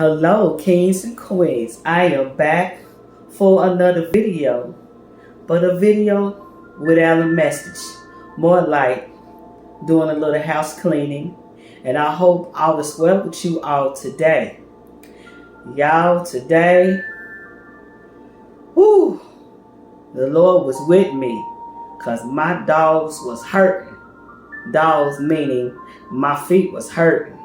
Hello, kings and queens. I am back for another video, but a video without a message. More like doing a little house cleaning, and I hope all is well with you all today. Y'all, today, whoo, the Lord was with me, because my dogs was hurting. Dogs meaning my feet was hurting.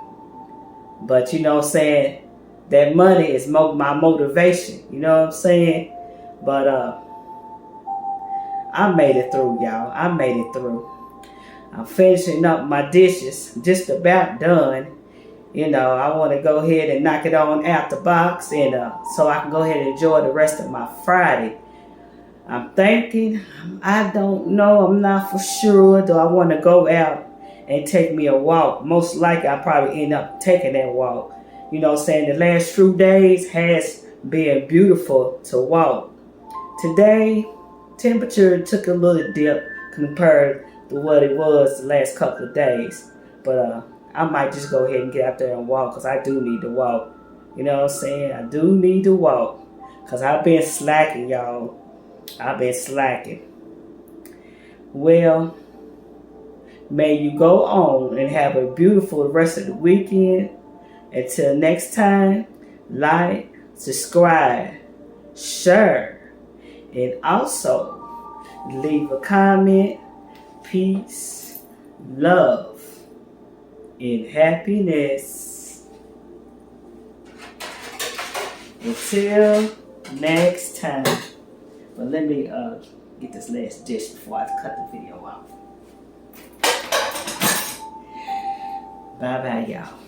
But you know what I'm saying? That money is my motivation. You know what I'm saying? But I made it through, y'all. I made it through. I'm finishing up my dishes. Just about done. You know, I want to go ahead and knock it on out the box. And so I can go ahead and enjoy the rest of my Friday. I'm thinking, I don't know. I'm not for sure. Do I want to go out and take me a walk? Most likely I'll probably end up taking that walk. You know what I'm saying? The last few days has been beautiful to walk. Today, temperature took a little dip compared to what it was the last couple of days. But I might just go ahead and get out there and walk because I do need to walk. You know what I'm saying? I do need to walk because I've been slacking, y'all. I've been slacking. Well, may you go on and have a beautiful rest of the weekend. Until next time, like, subscribe, share, and also leave a comment. Peace, love, and happiness. Until next time. But let me get this last dish before I cut the video off. Bye-bye, y'all.